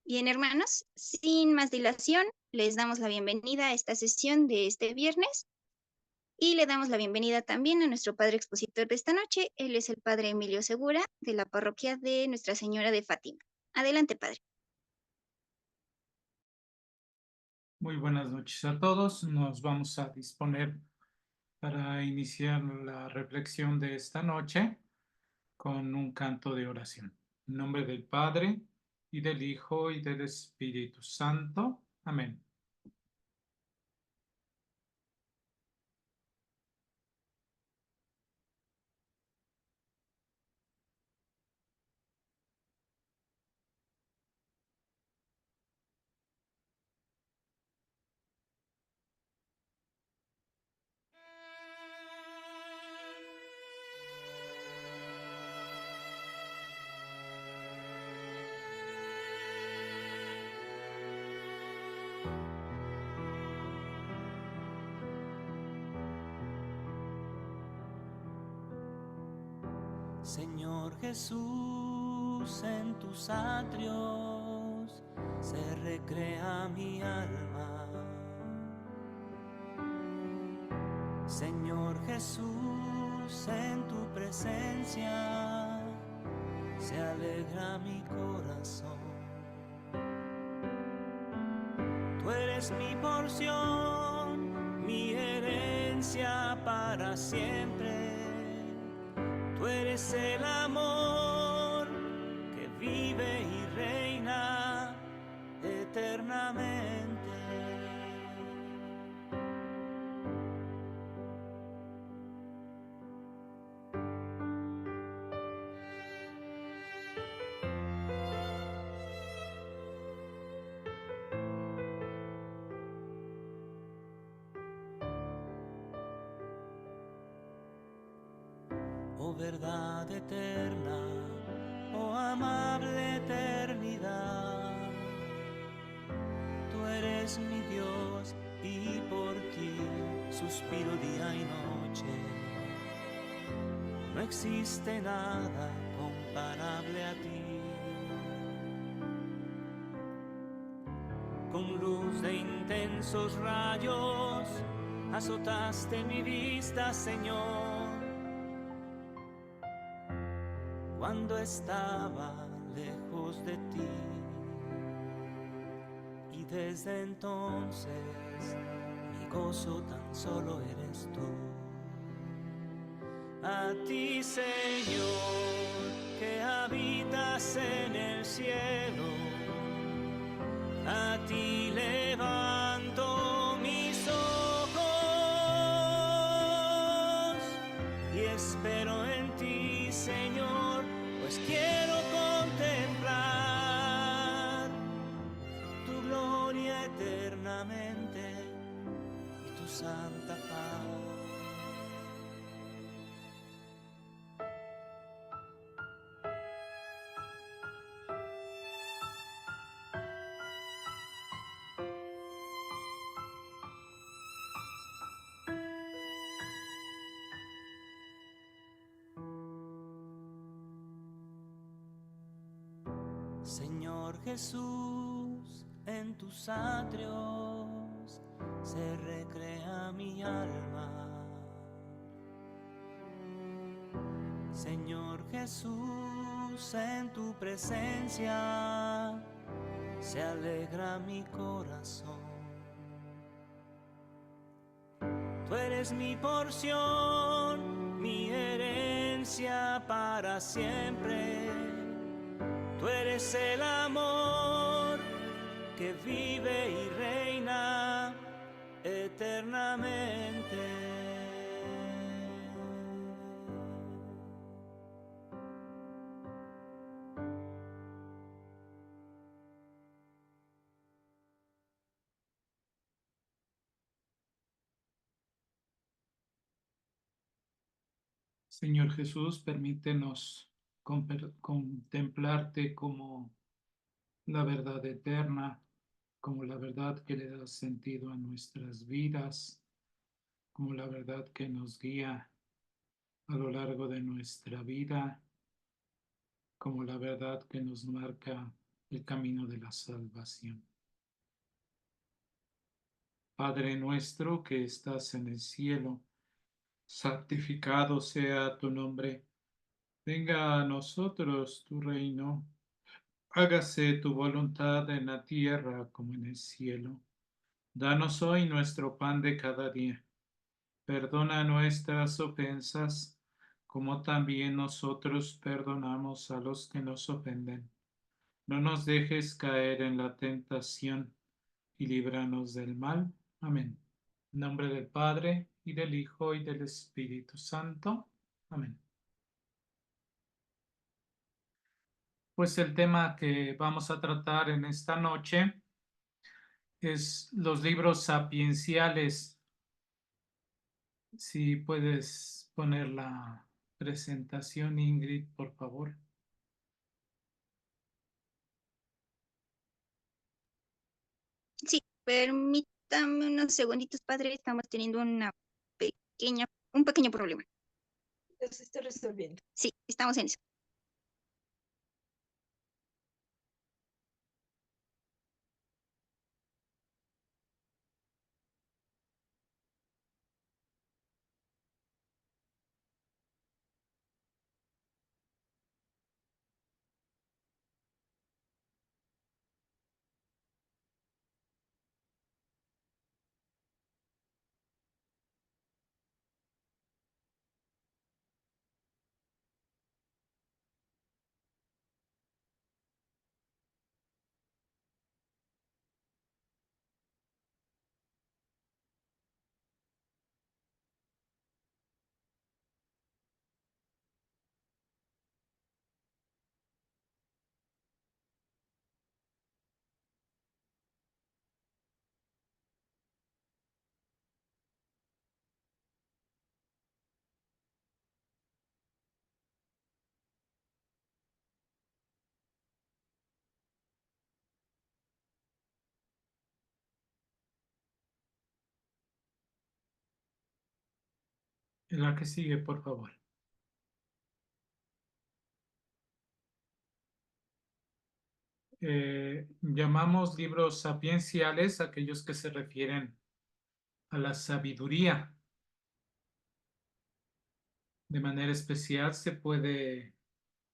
Bien, hermanos, sin más dilación, les damos la bienvenida a esta sesión de este viernes y le damos la bienvenida también a nuestro padre expositor de esta noche. Él es el padre Emilio Segura de la parroquia de Nuestra Señora de Fátima. Adelante, padre. Muy buenas noches a todos. Nos vamos a disponer para iniciar la reflexión de esta noche con un canto de oración. En nombre del Padre, y del Hijo, y del Espíritu Santo. Amén. Señor Jesús, en tus atrios se recrea mi alma. Señor Jesús, en tu presencia se alegra mi corazón. Tú eres mi porción, mi herencia para siempre. Tú eres el amor que vive y reina eternamente. Oh verdad eterna, oh amable eternidad, tú eres mi Dios y por ti suspiro día y noche. No existe nada comparable a ti. Con luz de intensos rayos azotaste mi vista, Señor, cuando estaba lejos de ti, y desde entonces mi gozo tan solo eres tú. A ti, Señor, que habitas en el cielo, a ti levanto mis ojos y espero en ti, Señor, pues quiero contemplar tu gloria eternamente y tu santa paz. Señor Jesús, en tus atrios se recrea mi alma. Señor Jesús, en tu presencia se alegra mi corazón. Tú eres mi porción, mi herencia para siempre. Tú eres el amor que vive y reina eternamente. Señor Jesús, permítenos contemplarte como la verdad eterna, como la verdad que le da sentido a nuestras vidas, como la verdad que nos guía a lo largo de nuestra vida, como la verdad que nos marca el camino de la salvación. Padre nuestro que estás en el cielo, santificado sea tu nombre. Venga a nosotros tu reino. Hágase tu voluntad en la tierra como en el cielo. Danos hoy nuestro pan de cada día. Perdona nuestras ofensas, como también nosotros perdonamos a los que nos ofenden. No nos dejes caer en la tentación y líbranos del mal. Amén. En nombre del Padre, y del Hijo, y del Espíritu Santo. Amén. Pues el tema que vamos a tratar en esta noche es los libros sapienciales. Si puedes poner la presentación, Ingrid, por favor. Sí, permítame unos segunditos, padre. Estamos teniendo un pequeño problema. Se está resolviendo. Sí, estamos en eso. La que sigue, por favor. Llamamos libros sapienciales aquellos que se refieren a la sabiduría. De manera especial se puede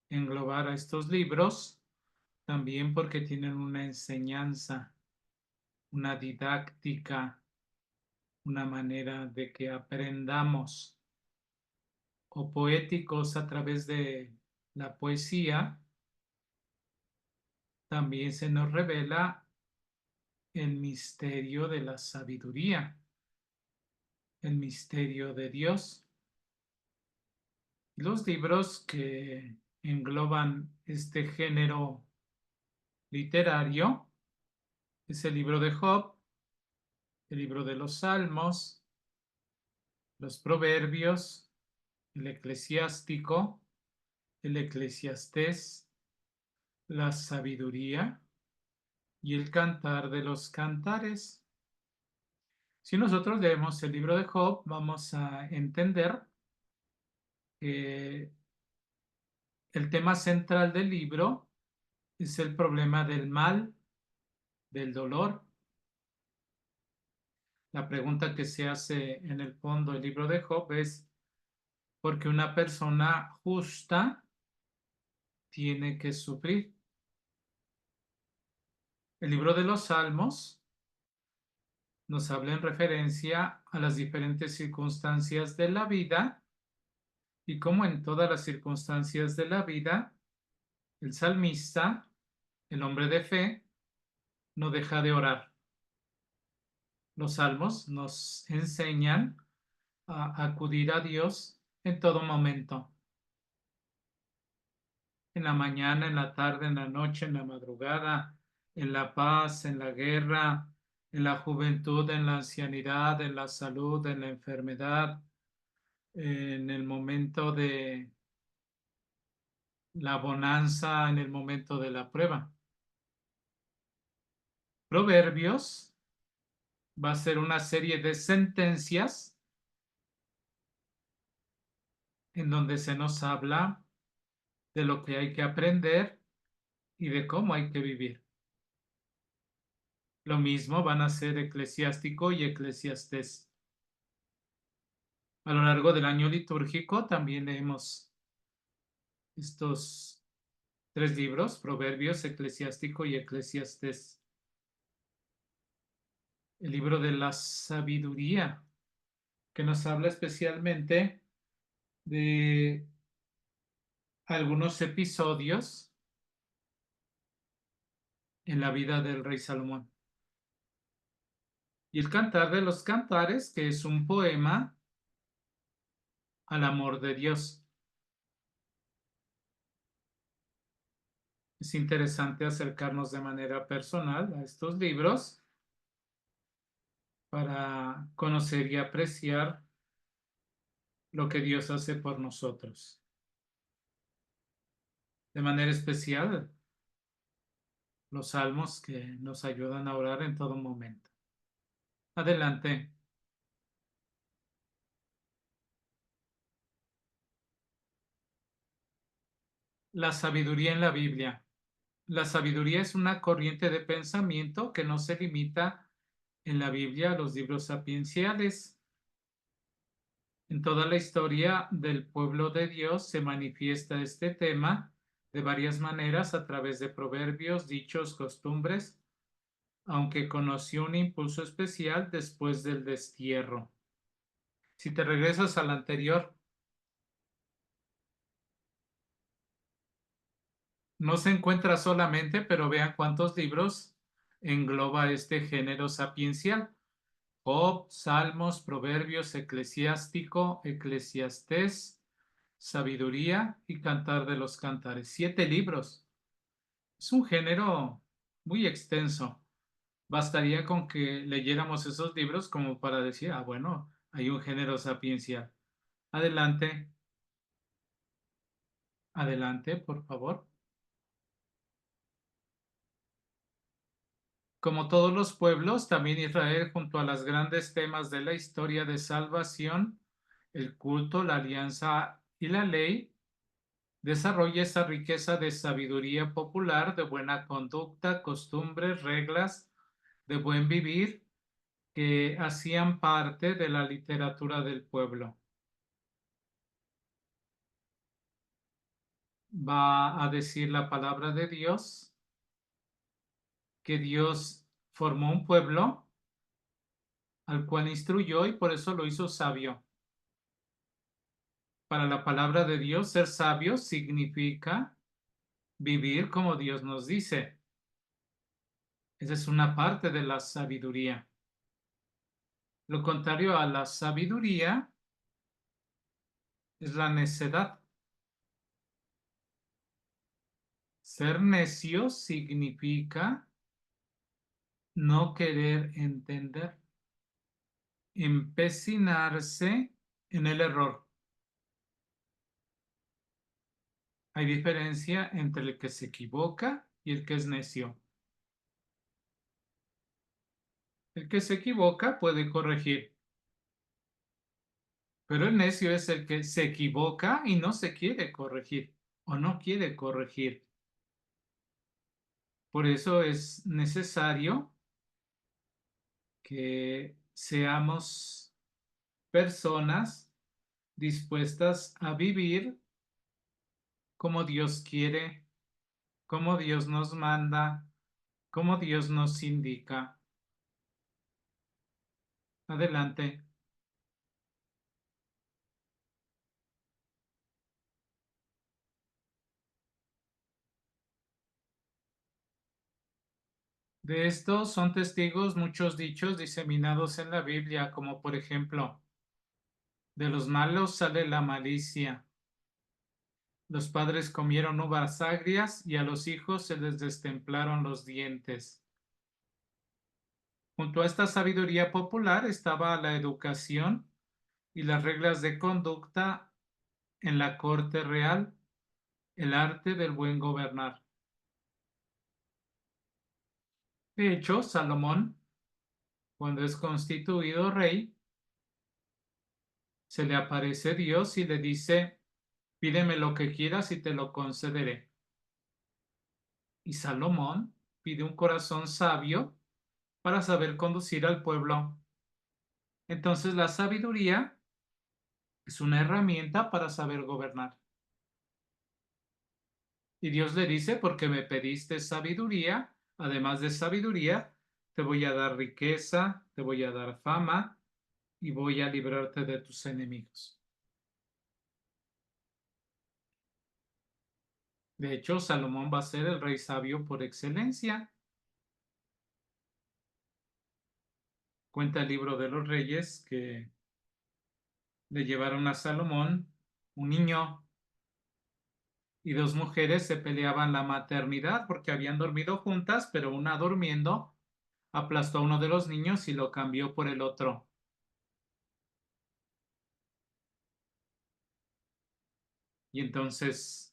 englobar a estos libros también porque tienen una enseñanza, una didáctica, una manera de que aprendamos, o poéticos a través de la poesía. También se nos revela el misterio de la sabiduría, el misterio de Dios. Los libros que engloban este género literario es el libro de Job, el libro de los Salmos, los Proverbios, el Eclesiástico, el Eclesiastés, la Sabiduría y el Cantar de los Cantares. Si nosotros leemos el libro de Job, vamos a entender que el tema central del libro es el problema del mal, del dolor. La pregunta que se hace en el fondo del libro de Job es: ¿por qué una persona justa tiene que sufrir? El libro de los Salmos nos habla en referencia a las diferentes circunstancias de la vida y cómo en todas las circunstancias de la vida el salmista, el hombre de fe, no deja de orar. Los salmos nos enseñan a acudir a Dios en todo momento. En la mañana, en la tarde, en la noche, en la madrugada, en la paz, en la guerra, en la juventud, en la ancianidad, en la salud, en la enfermedad, en el momento de la bonanza, en el momento de la prueba. Proverbios va a ser una serie de sentencias en donde se nos habla de lo que hay que aprender y de cómo hay que vivir. Lo mismo van a ser Eclesiástico y Eclesiastés. A lo largo del año litúrgico también leemos estos 3 libros, Proverbios, Eclesiástico y Eclesiastés. El libro de la sabiduría, que nos habla especialmente de algunos episodios en la vida del rey Salomón. Y el Cantar de los Cantares, que es un poema al amor de Dios. Es interesante acercarnos de manera personal a estos libros para conocer y apreciar lo que Dios hace por nosotros. De manera especial, los salmos que nos ayudan a orar en todo momento. Adelante. La sabiduría en la Biblia. La sabiduría es una corriente de pensamiento que no se limita en la Biblia a los libros sapienciales. En toda la historia del pueblo de Dios se manifiesta este tema de varias maneras a través de proverbios, dichos, costumbres, aunque conoció un impulso especial después del destierro. Si te regresas al anterior, no se encuentra solamente, pero vean cuántos libros engloba este género sapiencial. Job, Salmos, Proverbios, Eclesiástico, Eclesiastés, Sabiduría y Cantar de los Cantares. 7 libros. Es un género muy extenso. Bastaría con que leyéramos esos libros como para decir, ah, bueno, hay un género sapiencial. Adelante. Adelante, por favor. Como todos los pueblos, también Israel, junto a los grandes temas de la historia de salvación, el culto, la alianza y la ley, desarrolla esa riqueza de sabiduría popular, de buena conducta, costumbres, reglas, de buen vivir, que hacían parte de la literatura del pueblo. Va a decir la palabra de Dios que Dios formó un pueblo al cual instruyó y por eso lo hizo sabio. Para la palabra de Dios, ser sabio significa vivir como Dios nos dice. Esa es una parte de la sabiduría. Lo contrario a la sabiduría es la necedad. Ser necio significa no querer entender, empecinarse en el error. Hay diferencia entre el que se equivoca y el que es necio. El que se equivoca puede corregir, pero el necio es el que se equivoca y no se quiere corregir o no quiere corregir. Por eso es necesario que seamos personas dispuestas a vivir como Dios quiere, como Dios nos manda, como Dios nos indica. Adelante. De esto son testigos muchos dichos diseminados en la Biblia, como por ejemplo, de los malos sale la malicia. Los padres comieron uvas agrias y a los hijos se les destemplaron los dientes. Junto a esta sabiduría popular estaba la educación y las reglas de conducta en la corte real, el arte del buen gobernar. De hecho, Salomón, cuando es constituido rey, se le aparece Dios y le dice, pídeme lo que quieras y te lo concederé. Y Salomón pide un corazón sabio para saber conducir al pueblo. Entonces la sabiduría es una herramienta para saber gobernar. Y Dios le dice, porque me pediste sabiduría, además de sabiduría, te voy a dar riqueza, te voy a dar fama y voy a librarte de tus enemigos. De hecho, Salomón va a ser el rey sabio por excelencia. Cuenta el libro de los Reyes que le llevaron a Salomón un niño y dos mujeres se peleaban la maternidad porque habían dormido juntas, pero una durmiendo aplastó a uno de los niños y lo cambió por el otro. Y entonces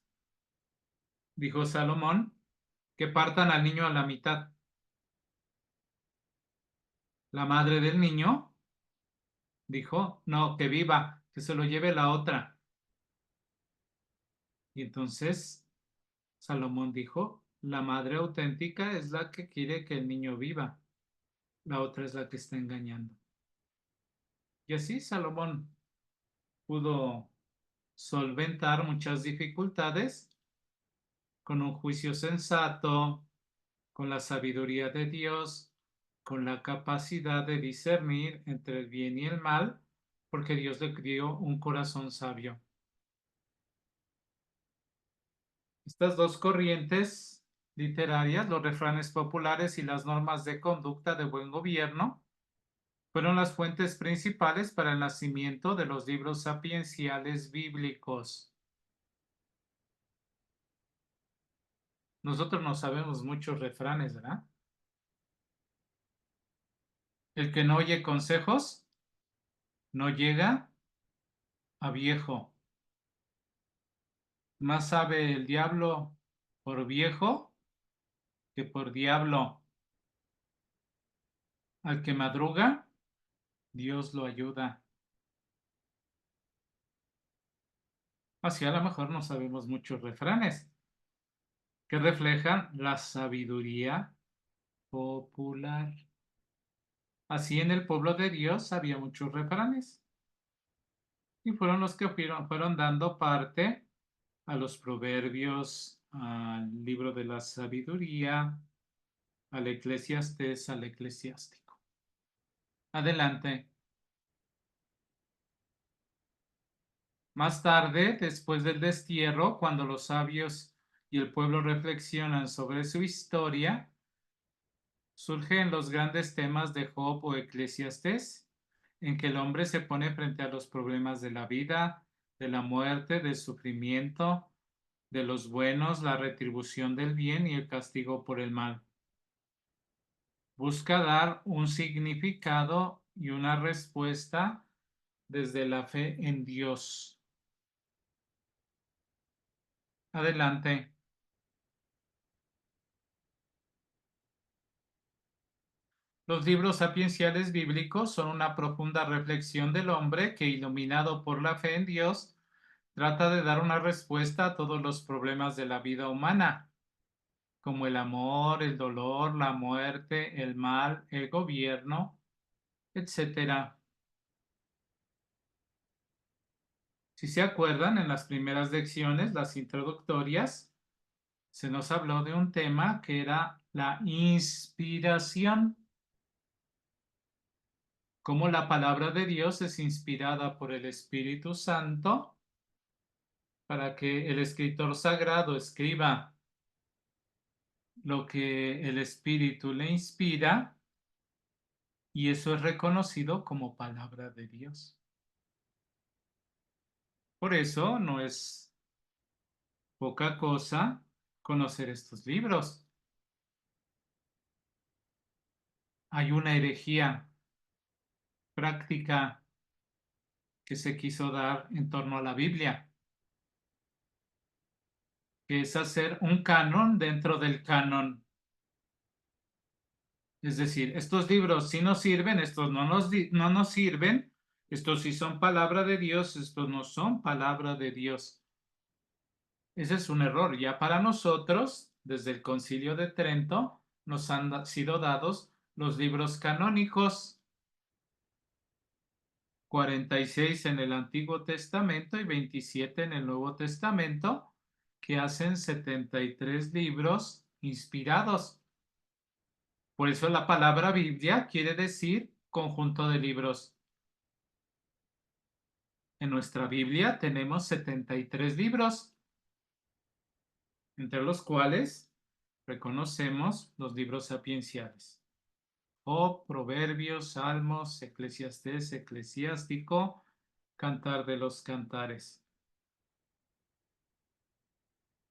dijo Salomón que partan al niño a la mitad. La madre del niño dijo, no, que viva, que se lo lleve la otra. Y entonces Salomón dijo, la madre auténtica es la que quiere que el niño viva, la otra es la que está engañando. Y así Salomón pudo solventar muchas dificultades con un juicio sensato, con la sabiduría de Dios, con la capacidad de discernir entre el bien y el mal, porque Dios le dio un corazón sabio. Estas dos corrientes literarias, los refranes populares y las normas de conducta de buen gobierno, fueron las fuentes principales para el nacimiento de los libros sapienciales bíblicos. Nosotros no sabemos muchos refranes, ¿verdad? El que no oye consejos no llega a viejo. Más sabe el diablo por viejo que por diablo. Al que madruga, Dios lo ayuda. Así a lo mejor no sabemos muchos refranes que reflejan la sabiduría popular. Así en el pueblo de Dios había muchos refranes y fueron los que fueron dando parte a los proverbios, al libro de la sabiduría, al Eclesiastés, al Eclesiástico. Adelante. Más tarde, después del destierro, cuando los sabios y el pueblo reflexionan sobre su historia, surgen los grandes temas de Job o Eclesiastés, en que el hombre se pone frente a los problemas de la vida, de la muerte, del sufrimiento, de los buenos, la retribución del bien y el castigo por el mal. Busca dar un significado y una respuesta desde la fe en Dios. Adelante. Los libros sapienciales bíblicos son una profunda reflexión del hombre que, iluminado por la fe en Dios, trata de dar una respuesta a todos los problemas de la vida humana, como el amor, el dolor, la muerte, el mal, el gobierno, etc. Si se acuerdan, en las primeras lecciones, las introductorias, se nos habló de un tema que era la inspiración. Cómo la palabra de Dios es inspirada por el Espíritu Santo para que el escritor sagrado escriba lo que el Espíritu le inspira, y eso es reconocido como palabra de Dios. Por eso no es poca cosa conocer estos libros. Hay una herejía práctica que se quiso dar en torno a la Biblia, que es hacer un canon dentro del canon. Es decir, estos libros sí nos sirven, estos no nos sirven, estos sí son palabra de Dios, estos no son palabra de Dios. Ese es un error. Ya para nosotros, desde el Concilio de Trento, nos han sido dados los libros canónicos, 46 en el Antiguo Testamento y 27 en el Nuevo Testamento, que hacen 73 libros inspirados. Por eso la palabra Biblia quiere decir conjunto de libros. En nuestra Biblia tenemos 73 libros, entre los cuales reconocemos los libros sapienciales: Job, Proverbios, Salmos, Eclesiastés, Eclesiástico, Cantar de los Cantares.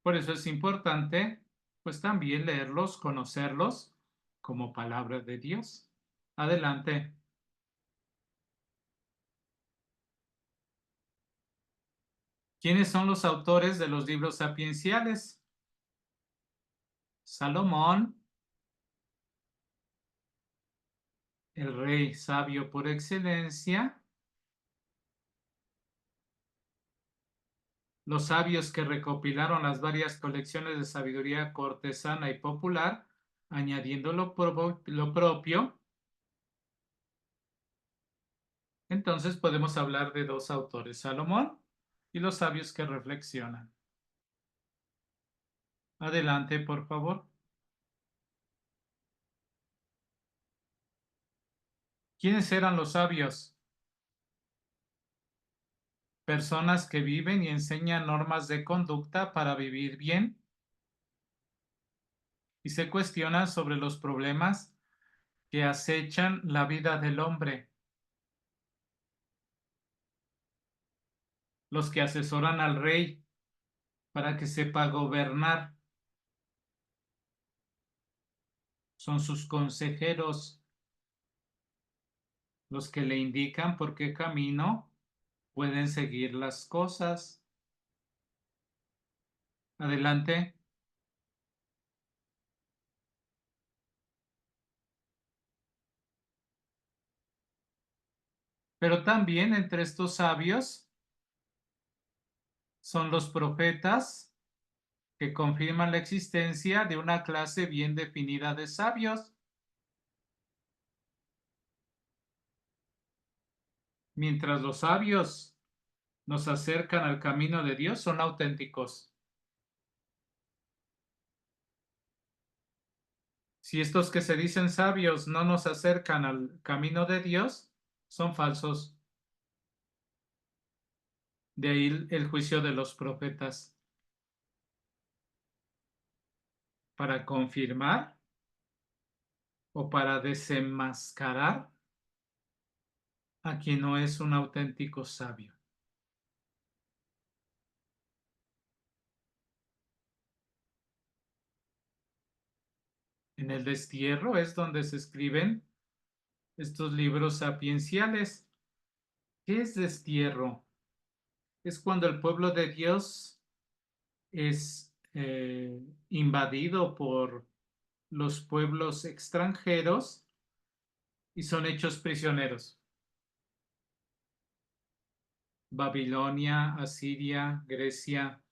Por eso es importante, pues también leerlos, conocerlos como palabra de Dios. Adelante. ¿Quiénes son los autores de los libros sapienciales? Salomón, el rey sabio por excelencia. Los sabios que recopilaron las varias colecciones de sabiduría cortesana y popular, añadiendo lo propio. Entonces podemos hablar de dos autores, Salomón y los sabios que reflexionan. Adelante, por favor. ¿Quiénes eran los sabios? Personas que viven y enseñan normas de conducta para vivir bien y se cuestionan sobre los problemas que acechan la vida del hombre. Los que asesoran al rey para que sepa gobernar. Son sus consejeros, los que le indican por qué camino pueden seguir las cosas. Adelante. Pero también entre estos sabios son los profetas, que confirman la existencia de una clase bien definida de sabios. Mientras los sabios nos acercan al camino de Dios, son auténticos. Si estos que se dicen sabios no nos acercan al camino de Dios, son falsos. De ahí el juicio de los profetas. Para confirmar o para desenmascarar a quien no es un auténtico sabio. En el destierro es donde se escriben estos libros sapienciales. ¿Qué es destierro? Es cuando el pueblo de Dios es invadido por los pueblos extranjeros y son hechos prisioneros. Babilonia, Asiria, Grecia.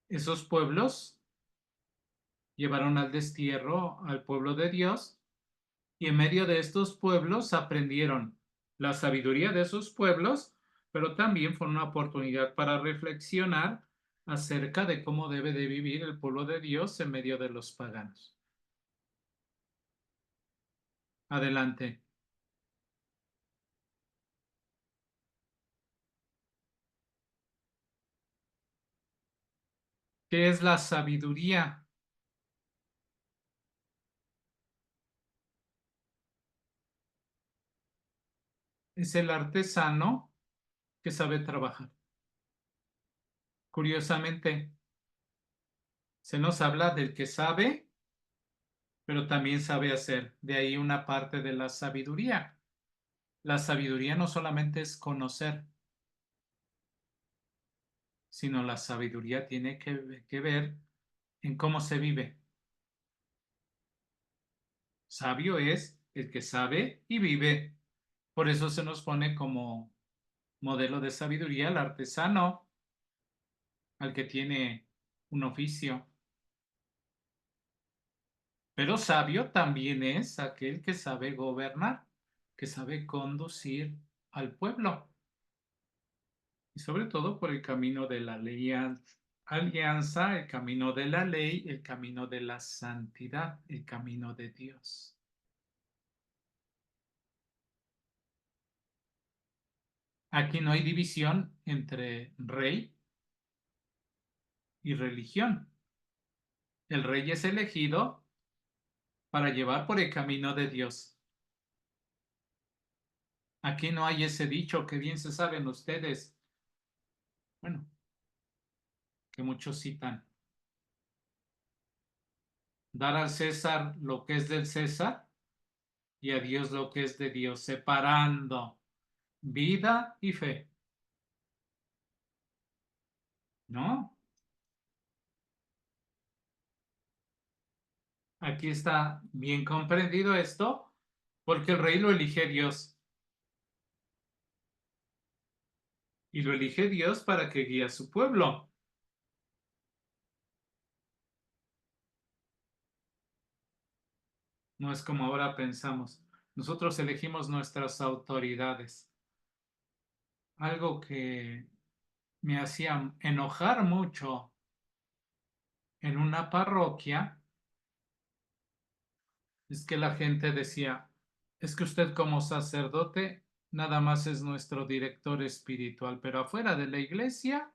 Esos pueblos llevaron al destierro al pueblo de Dios y en medio de estos pueblos aprendieron la sabiduría de esos pueblos, pero también fue una oportunidad para reflexionar acerca de cómo debe de vivir el pueblo de Dios en medio de los paganos. Adelante. ¿Qué es la sabiduría? Es el artesano que sabe trabajar. Curiosamente, se nos habla del que sabe, pero también sabe hacer. De ahí una parte de la sabiduría. La sabiduría no solamente es conocer, sino la sabiduría tiene que ver en cómo se vive. Sabio es el que sabe y vive. Por eso se nos pone como modelo de sabiduría el artesano. al que tiene un oficio. Pero sabio también es aquel que sabe gobernar, que sabe conducir al pueblo. Y sobre todo por el camino de la alianza, el camino de la ley, el camino de la santidad, el camino de Dios. Aquí no hay división entre rey y religión. El rey es elegido para llevar por el camino de Dios. Aquí no hay ese dicho que bien se saben ustedes, bueno, que muchos citan. Dar al César lo que es del César y a Dios lo que es de Dios, separando vida y fe. ¿No? Aquí está bien comprendido esto, porque el rey lo elige Dios. Y lo elige Dios para que guíe a su pueblo. No es como ahora pensamos. Nosotros elegimos nuestras autoridades. Algo que me hacía enojar mucho en una parroquia es que la gente decía, es que usted como sacerdote nada más es nuestro director espiritual, pero afuera de la iglesia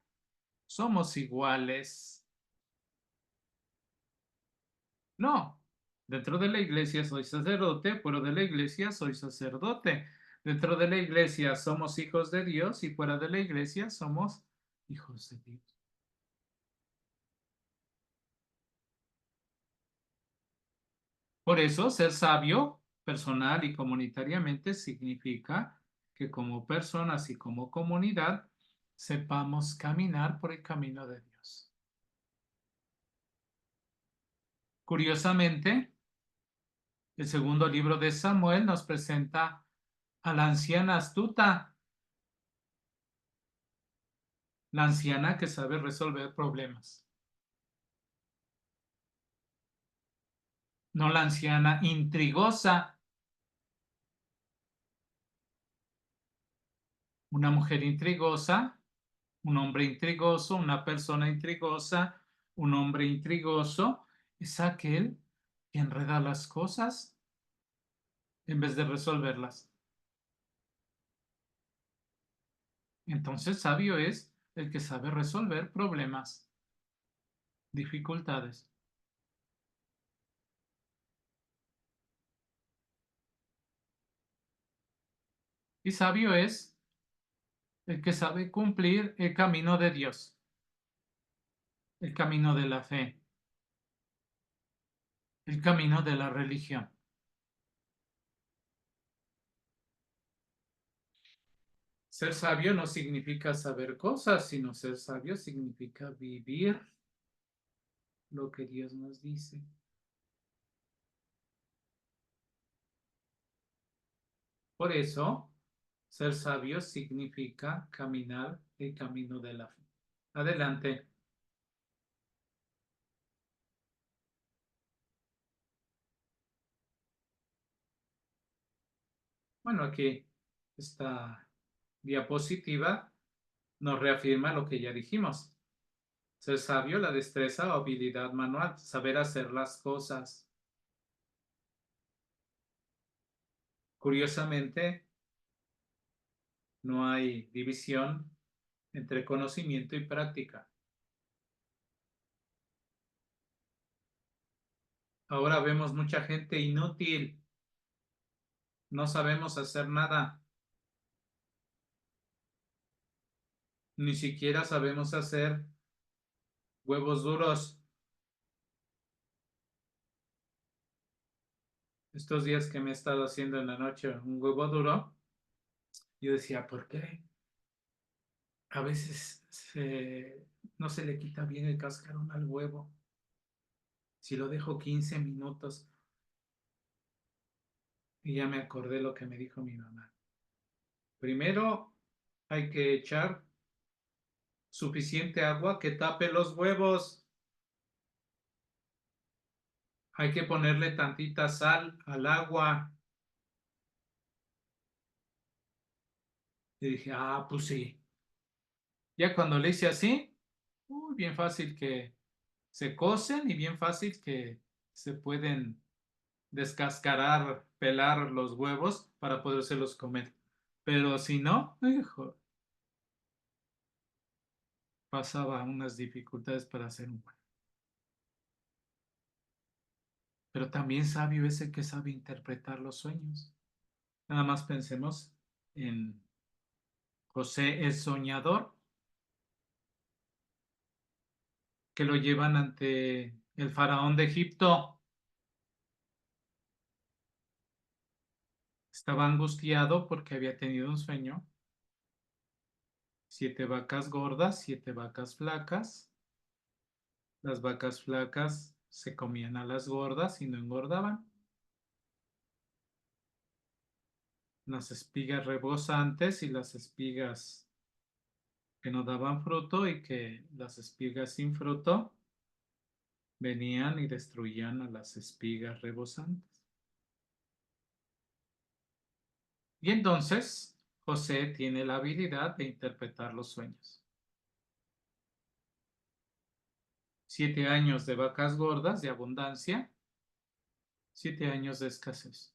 somos iguales. No, dentro de la iglesia soy sacerdote, fuera de la iglesia soy sacerdote. Dentro de la iglesia somos hijos de Dios y fuera de la iglesia somos hijos de Dios. Por eso, ser sabio personal y comunitariamente significa que como personas y como comunidad sepamos caminar por el camino de Dios. Curiosamente, el segundo libro de Samuel nos presenta a la anciana astuta, la anciana que sabe resolver problemas. No la anciana intrigosa, una mujer intrigosa, un hombre intrigoso, una persona intrigosa, un hombre intrigoso, es aquel que enreda las cosas en vez de resolverlas. Entonces, sabio es el que sabe resolver problemas, dificultades. Y sabio es el que sabe cumplir el camino de Dios, el camino de la fe, el camino de la religión. Ser sabio no significa saber cosas, sino ser sabio significa vivir lo que Dios nos dice. Por eso, ser sabio significa caminar el camino de la fe. Adelante. Bueno, aquí esta diapositiva nos reafirma lo que ya dijimos. Ser sabio, la destreza o habilidad manual, saber hacer las cosas. Curiosamente, no hay división entre conocimiento y práctica. Ahora vemos mucha gente inútil. No sabemos hacer nada. Ni siquiera sabemos hacer huevos duros. Estos días que me he estado haciendo en la noche un huevo duro, yo decía, ¿por qué? A veces no se le quita bien el cascarón al huevo. Si lo dejo 15 minutos, y ya me acordé lo que me dijo mi mamá. Primero hay que echar suficiente agua que tape los huevos. Hay que ponerle tantita sal al agua. Y dije, pues sí. Ya cuando le hice así, bien fácil que se cocen y bien fácil que se pueden descascarar, pelar los huevos para podérselos comer. Pero si no, hijo, pasaba unas dificultades para hacer un huevo. Pero también sabio ese que sabe interpretar los sueños. Nada más pensemos en José el soñador, que lo llevan ante el faraón de Egipto. Estaba angustiado porque había tenido un sueño. 7 vacas gordas, 7 vacas flacas. Las vacas flacas se comían a las gordas y no engordaban. Las espigas rebosantes y las espigas que no daban fruto, y que las espigas sin fruto venían y destruían a las espigas rebosantes. Y entonces José tiene la habilidad de interpretar los sueños. 7 años de vacas gordas, de abundancia. 7 años de escasez.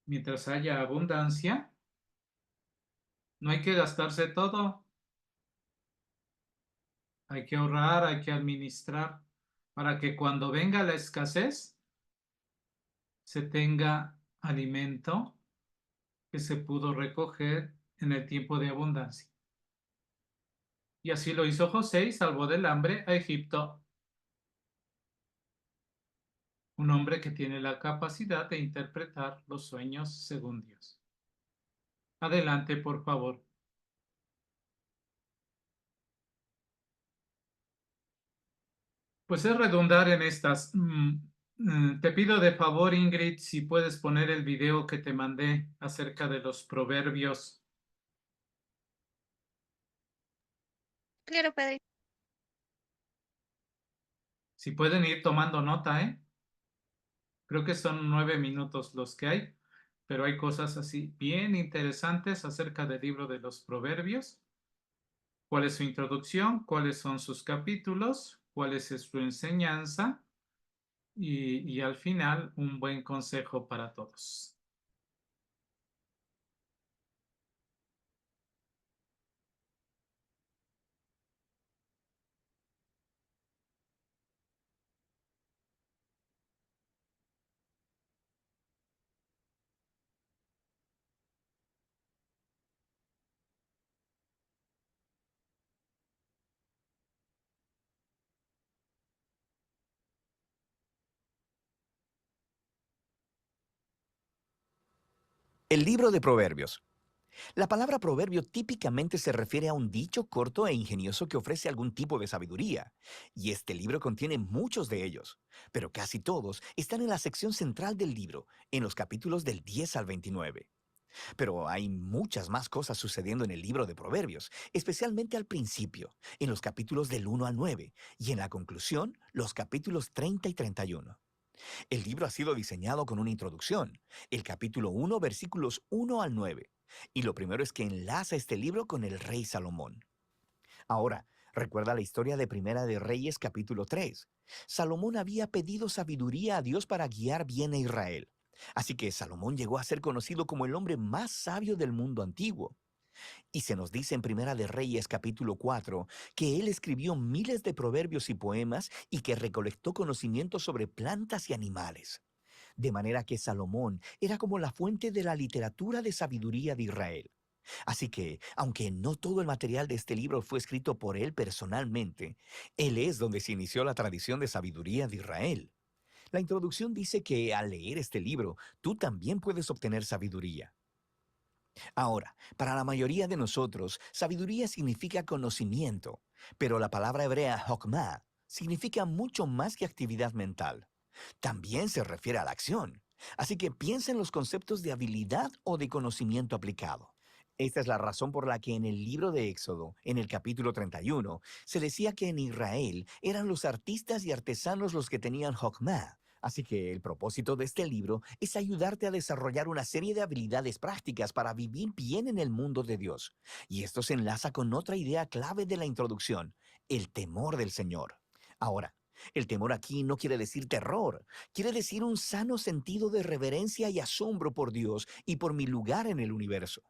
Mientras haya abundancia, no hay que gastarse todo. Hay que ahorrar, hay que administrar, para que cuando venga la escasez se tenga alimento que se pudo recoger en el tiempo de abundancia. Y así lo hizo José y salvó del hambre a Egipto. Un hombre que tiene la capacidad de interpretar los sueños según Dios. Adelante, por favor. Pues es redundar en estas. Te pido de favor, Ingrid, si puedes poner el video que te mandé acerca de los proverbios. Claro, padre. Si pueden ir tomando nota, ¿eh? Creo que son 9 minutos los que hay, pero hay cosas así bien interesantes acerca del libro de los proverbios. ¿Cuál es su introducción? ¿Cuáles son sus capítulos? ¿Cuál es su enseñanza? Y al final, un buen consejo para todos. El libro de Proverbios. La palabra proverbio típicamente se refiere a un dicho corto e ingenioso que ofrece algún tipo de sabiduría, y este libro contiene muchos de ellos, pero casi todos están en la sección central del libro, en los capítulos del 10 al 29. Pero hay muchas más cosas sucediendo en el libro de Proverbios, especialmente al principio, en los capítulos del 1 al 9, y en la conclusión, los capítulos 30 y 31. El libro ha sido diseñado con una introducción, el capítulo 1, versículos 1 al 9. Y lo primero es que enlaza este libro con el rey Salomón. Ahora, recuerda la historia de Primera de Reyes, capítulo 3. Salomón había pedido sabiduría a Dios para guiar bien a Israel. Así que Salomón llegó a ser conocido como el hombre más sabio del mundo antiguo. Y se nos dice en Primera de Reyes capítulo 4 que él escribió miles de proverbios y poemas y que recolectó conocimientos sobre plantas y animales. De manera que Salomón era como la fuente de la literatura de sabiduría de Israel. Así que, aunque no todo el material de este libro fue escrito por él personalmente, él es donde se inició la tradición de sabiduría de Israel. La introducción dice que al leer este libro, tú también puedes obtener sabiduría. Ahora, para la mayoría de nosotros, sabiduría significa conocimiento, pero la palabra hebrea hokmah significa mucho más que actividad mental. También se refiere a la acción. Así que piensa en los conceptos de habilidad o de conocimiento aplicado. Esta es la razón por la que en el libro de Éxodo, en el capítulo 31, se decía que en Israel eran los artistas y artesanos los que tenían Jokmah. Así que el propósito de este libro es ayudarte a desarrollar una serie de habilidades prácticas para vivir bien en el mundo de Dios. Y esto se enlaza con otra idea clave de la introducción, el temor del Señor. Ahora, el temor aquí no quiere decir terror, quiere decir un sano sentido de reverencia y asombro por Dios y por mi lugar en el universo.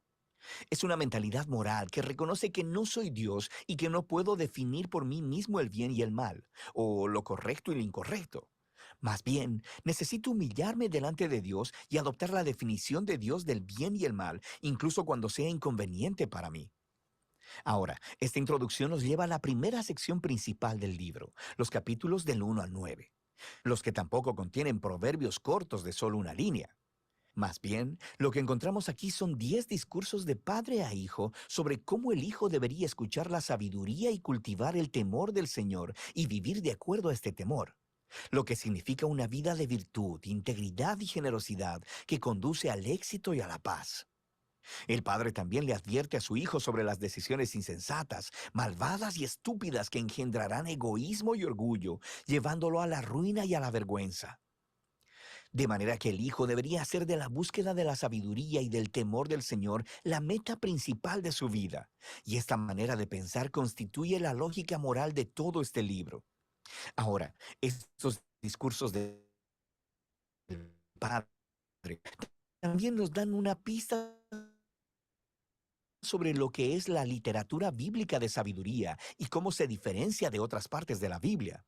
Es una mentalidad moral que reconoce que no soy Dios y que no puedo definir por mí mismo el bien y el mal, o lo correcto y lo incorrecto. Más bien, necesito humillarme delante de Dios y adoptar la definición de Dios del bien y el mal, incluso cuando sea inconveniente para mí. Ahora, esta introducción nos lleva a la primera sección principal del libro, los capítulos del 1 al 9, los que tampoco contienen proverbios cortos de solo una línea. Más bien, lo que encontramos aquí son 10 discursos de padre a hijo sobre cómo el hijo debería escuchar la sabiduría y cultivar el temor del Señor y vivir de acuerdo a este temor, lo que significa una vida de virtud, integridad y generosidad que conduce al éxito y a la paz. El padre también le advierte a su hijo sobre las decisiones insensatas, malvadas y estúpidas que engendrarán egoísmo y orgullo, llevándolo a la ruina y a la vergüenza. De manera que el hijo debería hacer de la búsqueda de la sabiduría y del temor del Señor la meta principal de su vida. Y esta manera de pensar constituye la lógica moral de todo este libro. Ahora, estos discursos del padre también nos dan una pista sobre lo que es la literatura bíblica de sabiduría y cómo se diferencia de otras partes de la Biblia.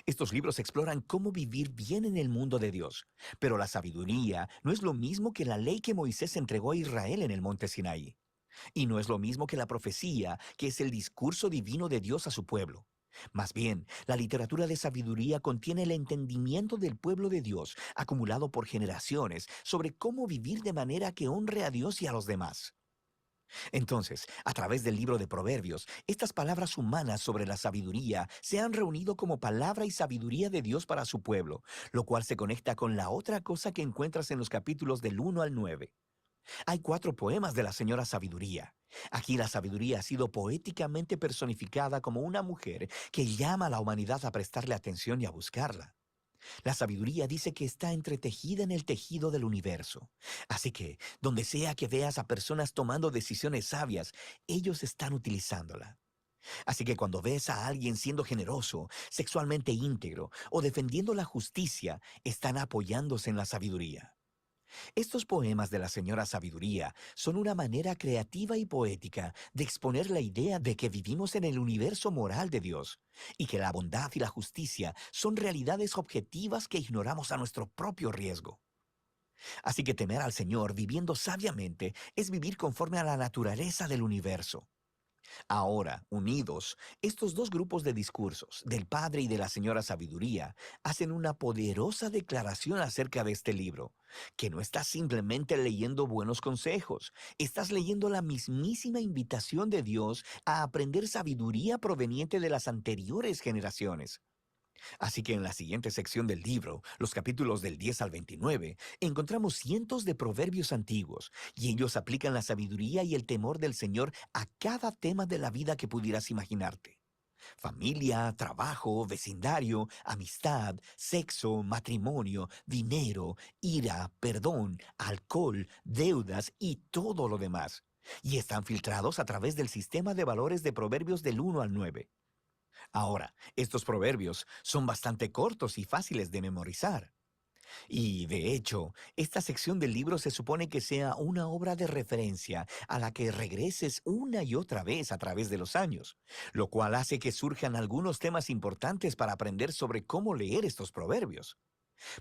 Estos libros exploran cómo vivir bien en el mundo de Dios, pero la sabiduría no es lo mismo que la ley que Moisés entregó a Israel en el monte Sinaí. Y no es lo mismo que la profecía, que es el discurso divino de Dios a su pueblo. Más bien, la literatura de sabiduría contiene el entendimiento del pueblo de Dios, acumulado por generaciones, sobre cómo vivir de manera que honre a Dios y a los demás. Entonces, a través del libro de Proverbios, estas palabras humanas sobre la sabiduría se han reunido como palabra y sabiduría de Dios para su pueblo, lo cual se conecta con la otra cosa que encuentras en los capítulos del 1 al 9. Hay 4 poemas de la señora Sabiduría. Aquí la sabiduría ha sido poéticamente personificada como una mujer que llama a la humanidad a prestarle atención y a buscarla. La sabiduría dice que está entretejida en el tejido del universo. Así que, donde sea que veas a personas tomando decisiones sabias, ellos están utilizándola. Así que cuando ves a alguien siendo generoso, sexualmente íntegro o defendiendo la justicia, están apoyándose en la sabiduría. Estos poemas de la señora Sabiduría son una manera creativa y poética de exponer la idea de que vivimos en el universo moral de Dios y que la bondad y la justicia son realidades objetivas que ignoramos a nuestro propio riesgo. Así que temer al Señor viviendo sabiamente es vivir conforme a la naturaleza del universo. Ahora, unidos, estos dos grupos de discursos, del Padre y de la Señora Sabiduría, hacen una poderosa declaración acerca de este libro, que no estás simplemente leyendo buenos consejos, estás leyendo la mismísima invitación de Dios a aprender sabiduría proveniente de las anteriores generaciones. Así que en la siguiente sección del libro, los capítulos del 10 al 29, encontramos cientos de proverbios antiguos, y ellos aplican la sabiduría y el temor del Señor a cada tema de la vida que pudieras imaginarte. Familia, trabajo, vecindario, amistad, sexo, matrimonio, dinero, ira, perdón, alcohol, deudas y todo lo demás. Y están filtrados a través del sistema de valores de proverbios del 1 al 9. Ahora, estos proverbios son bastante cortos y fáciles de memorizar. Y, de hecho, esta sección del libro se supone que sea una obra de referencia a la que regreses una y otra vez a través de los años, lo cual hace que surjan algunos temas importantes para aprender sobre cómo leer estos proverbios.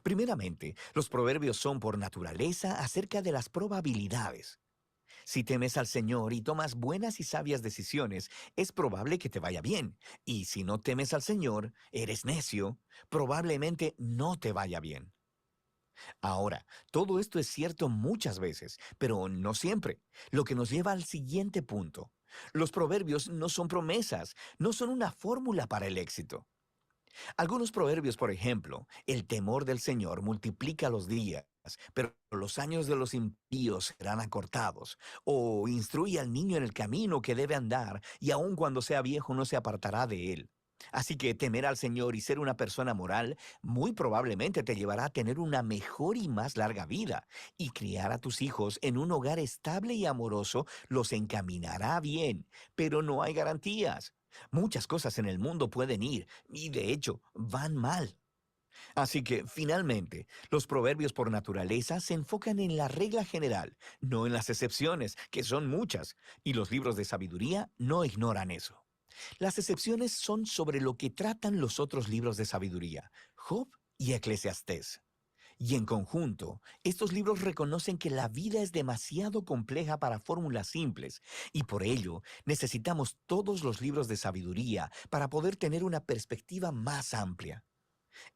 Primeramente, los proverbios son por naturaleza acerca de las probabilidades. Si temes al Señor y tomas buenas y sabias decisiones, es probable que te vaya bien. Y si no temes al Señor, eres necio, probablemente no te vaya bien. Ahora, todo esto es cierto muchas veces, pero no siempre, lo que nos lleva al siguiente punto. Los proverbios no son promesas, no son una fórmula para el éxito. Algunos proverbios, por ejemplo, el temor del Señor multiplica los días, pero los años de los impíos serán acortados. O instruye al niño en el camino que debe andar, y aun cuando sea viejo no se apartará de él. Así que temer al Señor y ser una persona moral muy probablemente te llevará a tener una mejor y más larga vida, y criar a tus hijos en un hogar estable y amoroso los encaminará bien, pero no hay garantías. Muchas cosas en el mundo pueden ir, y de hecho van mal. Así que, finalmente, los proverbios por naturaleza se enfocan en la regla general, no en las excepciones, que son muchas, y los libros de sabiduría no ignoran eso. Las excepciones son sobre lo que tratan los otros libros de sabiduría, Job y Eclesiastés. Y en conjunto, estos libros reconocen que la vida es demasiado compleja para fórmulas simples, y por ello necesitamos todos los libros de sabiduría para poder tener una perspectiva más amplia.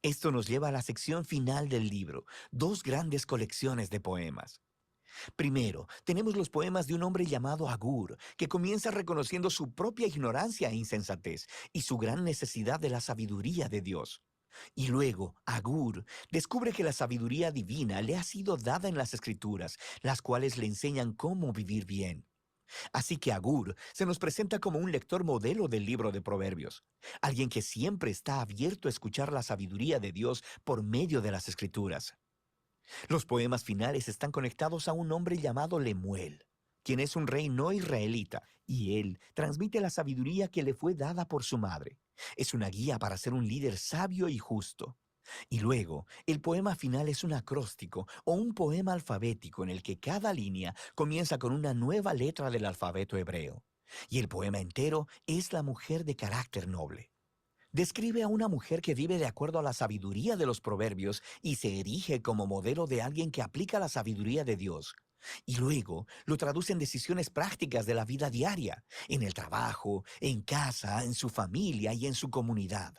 Esto nos lleva a la sección final del libro, dos grandes colecciones de poemas. Primero, tenemos los poemas de un hombre llamado Agur, que comienza reconociendo su propia ignorancia e insensatez y su gran necesidad de la sabiduría de Dios. Y luego, Agur descubre que la sabiduría divina le ha sido dada en las Escrituras, las cuales le enseñan cómo vivir bien. Así que Agur se nos presenta como un lector modelo del libro de Proverbios, alguien que siempre está abierto a escuchar la sabiduría de Dios por medio de las Escrituras. Los poemas finales están conectados a un hombre llamado Lemuel, quien es un rey no israelita, y él transmite la sabiduría que le fue dada por su madre. Es una guía para ser un líder sabio y justo. Y luego, el poema final es un acróstico o un poema alfabético en el que cada línea comienza con una nueva letra del alfabeto hebreo. Y el poema entero es la mujer de carácter noble. Describe a una mujer que vive de acuerdo a la sabiduría de los proverbios y se erige como modelo de alguien que aplica la sabiduría de Dios. Y luego lo traduce en decisiones prácticas de la vida diaria, en el trabajo, en casa, en su familia y en su comunidad.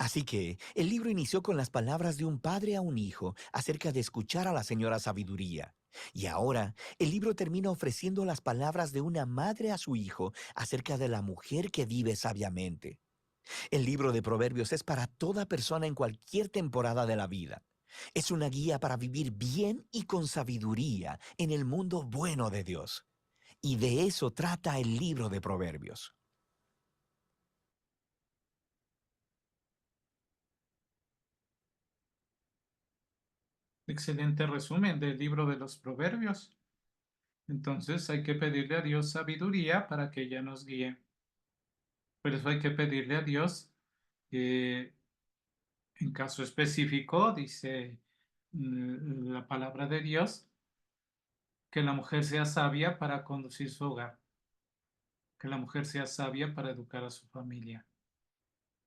Así que el libro inició con las palabras de un padre a un hijo acerca de escuchar a la señora sabiduría. Y ahora el libro termina ofreciendo las palabras de una madre a su hijo acerca de la mujer que vive sabiamente. El libro de Proverbios es para toda persona en cualquier temporada de la vida. Es una guía para vivir bien y con sabiduría en el mundo bueno de Dios. Y de eso trata el libro de Proverbios. Excelente resumen del libro de los Proverbios. Entonces hay que pedirle a Dios sabiduría para que ella nos guíe. Por eso hay que pedirle a Dios que en caso específico, dice la palabra de Dios, que la mujer sea sabia para conducir su hogar, que la mujer sea sabia para educar a su familia,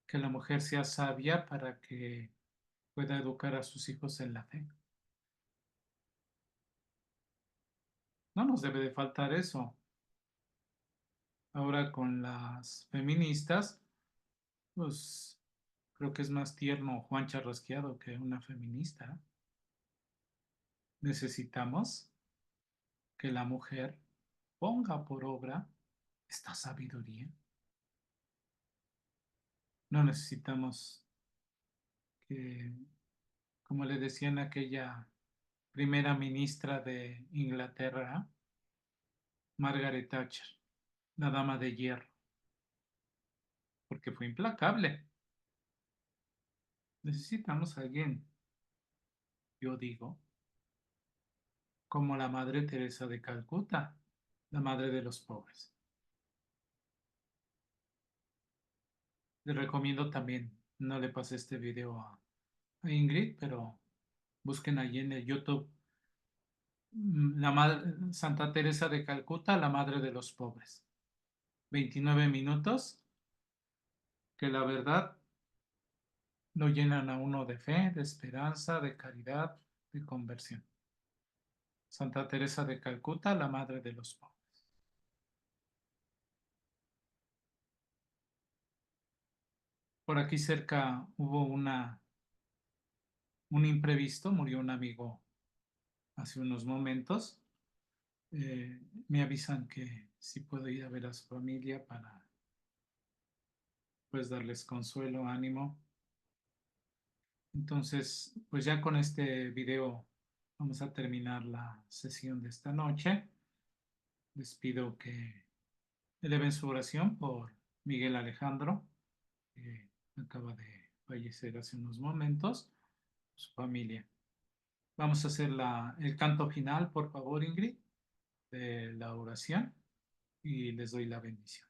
que la mujer sea sabia para que pueda educar a sus hijos en la fe. No nos debe de faltar eso. Ahora con las feministas, pues creo que es más tierno Juan Charrasqueado que una feminista. Necesitamos que la mujer ponga por obra esta sabiduría. No necesitamos que, como le decían aquella primera ministra de Inglaterra, Margaret Thatcher, la dama de hierro, porque fue implacable. Necesitamos a alguien, yo digo, como la Madre Teresa de Calcuta, la madre de los pobres. Les recomiendo también, no le pasé este video a Ingrid, pero busquen allí en el YouTube Santa Teresa de Calcuta, la madre de los pobres. 29 minutos que la verdad lo llenan a uno de fe, de esperanza, de caridad, de conversión. Santa Teresa de Calcuta, la madre de los pobres. Por aquí cerca hubo un imprevisto, murió un amigo hace unos momentos. Me avisan que sí puedo ir a ver a su familia para pues darles consuelo, ánimo. Entonces, pues ya con este video vamos a terminar la sesión de esta noche. Les pido que eleven su oración por Miguel Alejandro, que acaba de fallecer hace unos momentos, su familia. Vamos a hacer el canto final, por favor, Ingrid, de la oración, y les doy la bendición.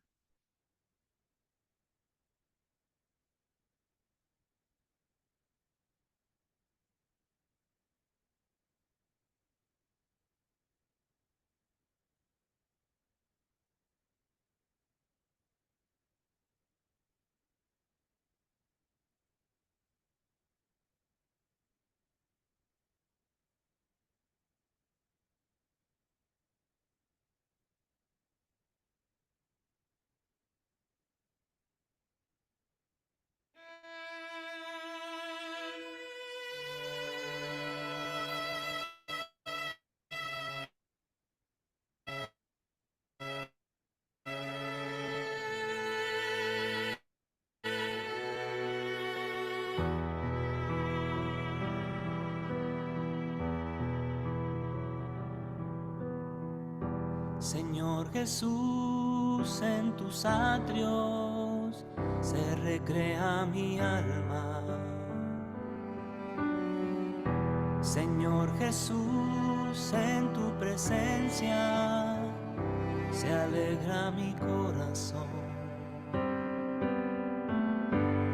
Señor Jesús, en tus atrios se recrea mi alma. Señor Jesús, en tu presencia se alegra mi corazón.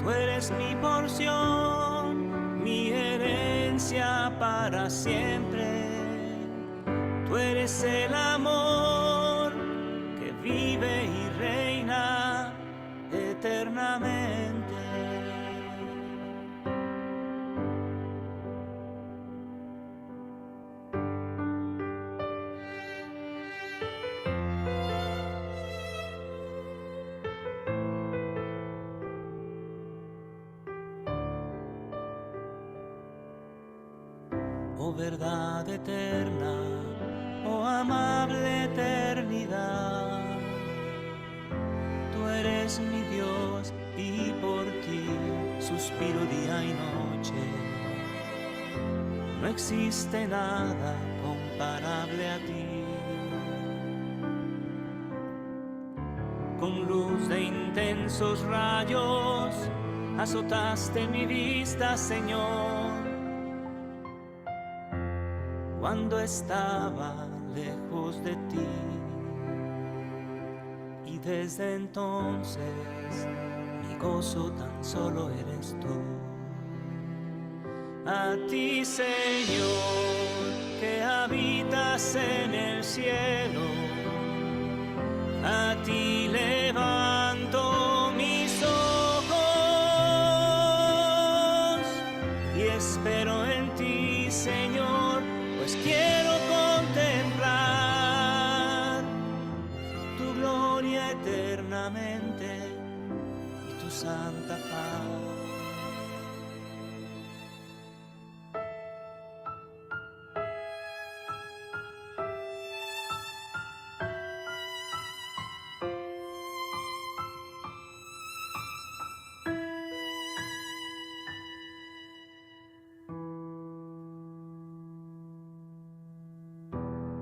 Tú eres mi porción, mi herencia para siempre. Tú eres el amor que vive y reina eternamente. Oh verdad eterna, oh amable eternidad, tú eres mi Dios y por ti suspiro día y noche. No existe nada comparable a ti. Con luz de intensos rayos azotaste mi vista, Señor, cuando estaba lejos de ti, y desde entonces mi gozo tan solo eres tú. A ti, Señor, que habitas en el cielo, a ti levanto mis ojos y espero en ti, Señor, pues quiero contemplar tu gloria eternamente y tu santa paz.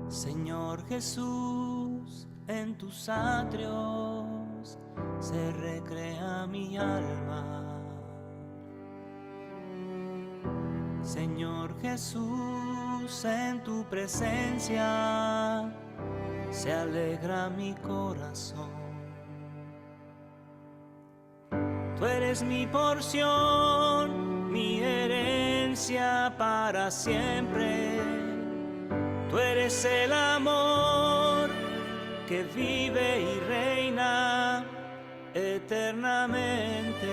Señor Jesús, en tus atrios se recrea mi alma. Señor Jesús, en tu presencia se alegra mi corazón. Tú eres mi porción, mi herencia para siempre. Tú eres el amor que vive y reina eternamente.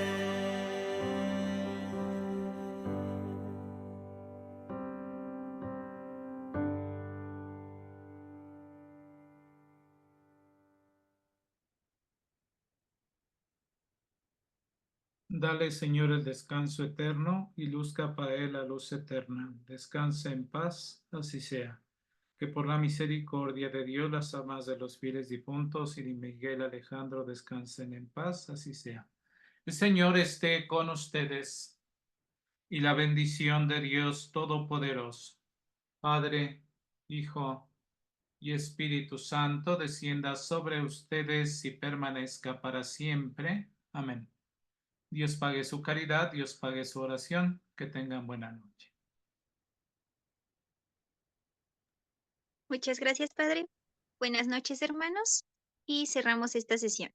Dale, Señor, el descanso eterno y luzca para él la luz eterna. Descanse en paz, así sea. Que por la misericordia de Dios las almas de los fieles difuntos y de Miguel Alejandro descansen en paz, así sea. El Señor esté con ustedes y la bendición de Dios Todopoderoso, Padre, Hijo y Espíritu Santo, descienda sobre ustedes y permanezca para siempre. Amén. Dios pague su caridad, Dios pague su oración. Que tengan buena noche. Muchas gracias, Padre. Buenas noches, hermanos, y cerramos esta sesión.